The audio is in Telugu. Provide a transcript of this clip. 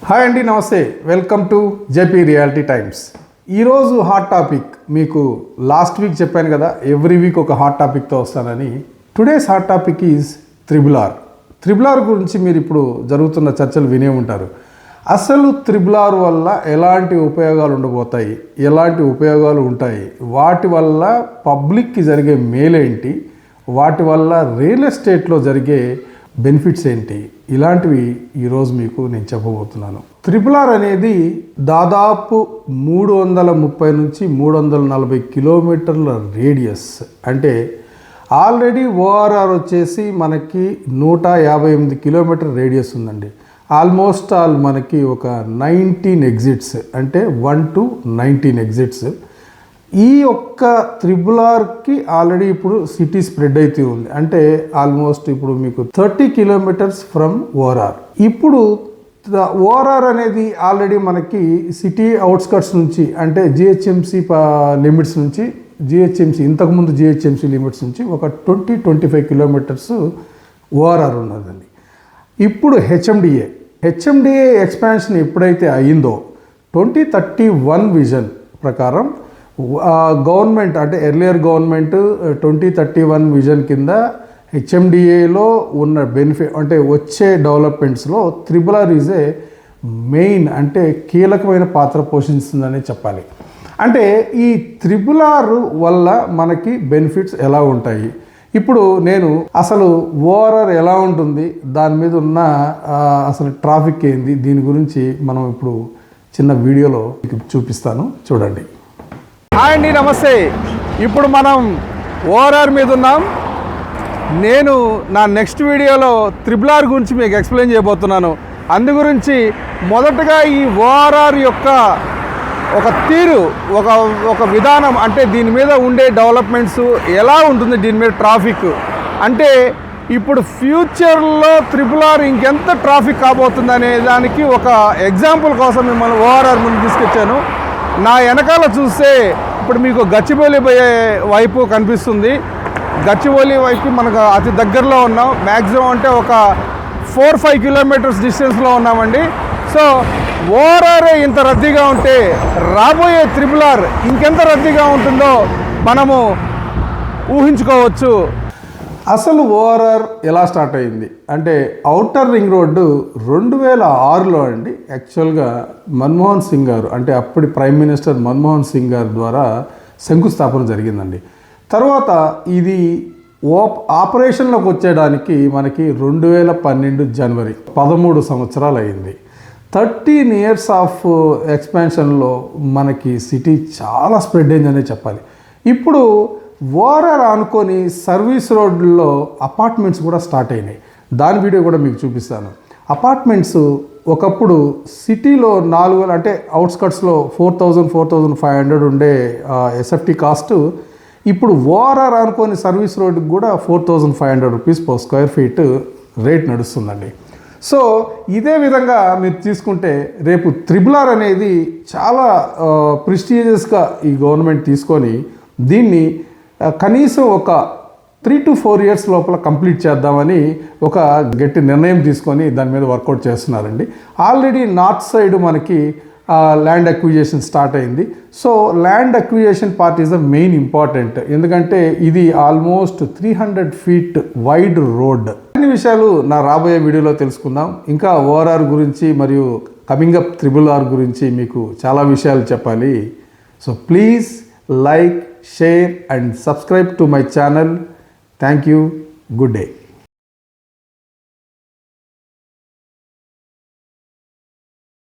హాయ్ అండి, నమస్తే. Welcome to JP reality times. ఈరోజు హాట్ టాపిక్ మీకు లాస్ట్ వీక్ చెప్పాను కదా, ఎవ్రీ వీక్ ఒక హాట్ టాపిక్తో వస్తానని. Today's hot topic is triple R గురించి మీరు ఇప్పుడు జరుగుతున్న చర్చలు వినే ఉంటారు. అసలు త్రిబుల్ ఆర్ వల్ల ఎలాంటి ఉపయోగాలు ఉండబోతాయి, ఎలాంటి ఉపయోగాలు ఉంటాయి, వాటి వల్ల పబ్లిక్కి జరిగే మేలేంటి, వాటి వల్ల రియల్ ఎస్టేట్లో జరిగే బెనిఫిట్స్ ఏంటి, ఇలాంటివి ఈరోజు మీకు నేను చెప్పబోతున్నాను. త్రిబుల్ ఆర్ అనేది దాదాపు 330 నుంచి 340 కిలోమీటర్ల రేడియస్. అంటే ఆల్రెడీ ఓఆర్ఆర్ వచ్చేసి మనకి 158 కిలోమీటర్ రేడియస్ ఉందండి. ఆల్మోస్ట్ ఆల్ మనకి ఒక 19 ఎగ్జిట్స్, అంటే 1 to 19 ఎగ్జిట్స్. ఈ ఒక్క త్రిబుల్ ఆర్కి ఆల్రెడీ ఇప్పుడు సిటీ స్ప్రెడ్ అయితే ఉంది. అంటే ఆల్మోస్ట్ ఇప్పుడు మీకు 30 కిలోమీటర్స్ ఫ్రమ్ ఓఆర్ఆర్. ఇప్పుడు ఓఆర్ఆర్ అనేది ఆల్రెడీ మనకి సిటీ అవుట్స్కట్స్ నుంచి, అంటే జిహెచ్ఎంసి లిమిట్స్ నుంచి, ఇంతకుముందు జిహెచ్ఎంసి లిమిట్స్ నుంచి ఒక 20-25 కిలోమీటర్స్ ఓఆర్ఆర్ ఉన్నదండి. ఇప్పుడు హెచ్ఎండిఏ ఎక్స్పాన్షన్ ఎప్పుడైతే అయిందో 2031 విజన్ ప్రకారం గవర్నమెంట్, అంటే ఎర్లియర్ గవర్నమెంట్ 2031 విజన్ కింద హెచ్ఎండిఏలో ఉన్న బెనిఫిట్, అంటే వచ్చే డెవలప్మెంట్స్లో triple R is a main, అంటే కీలకమైన పాత్ర పోషిస్తుందని చెప్పాలి. అంటే ఈ త్రిబుల్ ఆర్ వల్ల మనకి బెనిఫిట్స్ ఎలా ఉంటాయి, ఇప్పుడు నేను అసలు ఓఆర్ఆర్ ఎలా ఉంటుంది, దాని మీద ఉన్న అసలు ట్రాఫిక్ ఏంది, దీని గురించి మనం ఇప్పుడు చిన్న వీడియోలో చూపిస్తాను, చూడండి. హాయ్ అండి, నమస్తే. ఇప్పుడు మనం ఓఆర్ఆర్ మీద ఉన్నాం. నేను నా నెక్స్ట్ వీడియోలో త్రిబుల్ ఆర్ గురించి మీకు ఎక్స్ప్లెయిన్ చేయబోతున్నాను. అందు గురించి మొదటగా ఈ ఓఆర్ఆర్ యొక్క ఒక తీరు, ఒక విధానం, అంటే దీని మీద ఉండే డెవలప్మెంట్స్ ఎలా ఉంటుంది, దీని మీద ట్రాఫిక్, అంటే ఇప్పుడు ఫ్యూచర్లో త్రిబుల్ ఆర్ ఇంకెంత ట్రాఫిక్ కాబోతుంది అనే దానికి ఒక ఎగ్జాంపుల్ కోసం మిమ్మల్ని ఓఆర్ఆర్ ముందు తీసుకొచ్చాను. నా వెనకాల చూస్తే ఇప్పుడు మీకు గచ్చిబౌలి వైపు కనిపిస్తుంది. గచ్చిబౌలి వైపు మనకు అతి దగ్గరలో ఉన్నాం. మ్యాక్సిమం అంటే ఒక 4-5 కిలోమీటర్స్ డిస్టెన్స్లో ఉన్నామండి. సో ఓఆర్ఆర్ ఇంత రద్దీగా ఉంటే రాబోయే త్రిబుల్ ఆర్ ఇంకెంత రద్దీగా ఉంటుందో మనము ఊహించుకోవచ్చు. అసలు ఓఆర్ఆర్ ఎలా స్టార్ట్ అయింది అంటే, ఔటర్ రింగ్ రోడ్డు 2006లో అండి. యాక్చువల్గా మన్మోహన్ సింగ్ గారు, అంటే అప్పటి ప్రైమ్ మినిస్టర్ మన్మోహన్ సింగ్ గారి ద్వారా శంకుస్థాపన జరిగిందండి. తర్వాత ఇది ఆపరేషన్లోకి వచ్చేయడానికి మనకి 2012 జనవరి, 13 సంవత్సరాలు అయింది. 13 years ఆఫ్ ఎక్స్పాన్షన్లో మనకి సిటీ చాలా స్ప్రెడ్ అయిందనే చెప్పాలి. ఇప్పుడు ఓఆర్ఆర్ అనుకొని సర్వీస్ రోడ్లో అపార్ట్మెంట్స్ కూడా స్టార్ట్ అయినాయి. దాని వీడియో కూడా మీకు చూపిస్తాను. అపార్ట్మెంట్స్ ఒకప్పుడు సిటీలో 4,000, అంటే అవుట్స్కట్స్లో 4,000-4,500 ఉండే ఎస్ఎఫ్టీ కాస్ట్ ఇప్పుడు ఓఆర్ఆర్ అనుకొని సర్వీస్ రోడ్కి కూడా 4,500 rupees per square feet rate నడుస్తుందండి. సో ఇదే విధంగా మీరు తీసుకుంటే రేపు త్రిబుల్ ఆర్ అనేది చాలా ప్రెస్టీజియస్గా ఈ గవర్నమెంట్ తీసుకొని దీన్ని కనీసం ఒక 3 to 4 years లోపల కంప్లీట్ చేద్దామని ఒక గట్టి నిర్ణయం తీసుకొని దాని మీద వర్కౌట్ చేస్తున్నారండి. ఆల్రెడీ నార్త్ సైడ్ మనకి ల్యాండ్ అక్విజిషన్ స్టార్ట్ అయింది. So land acquisition part is the main important, ఎందుకంటే ఇది ఆల్మోస్ట్ 300 feet వైడ్ రోడ్. అన్ని విషయాలు నా రాబోయే వీడియోలో తెలుసుకుందాం. ఇంకా ఓఆర్ఆర్ గురించి మరియు కమింగ్ అప్ త్రిబుల్ ఆర్ గురించి మీకు చాలా విషయాలు చెప్పాలి. So please like, share and subscribe to my channel. Thank you. Good day.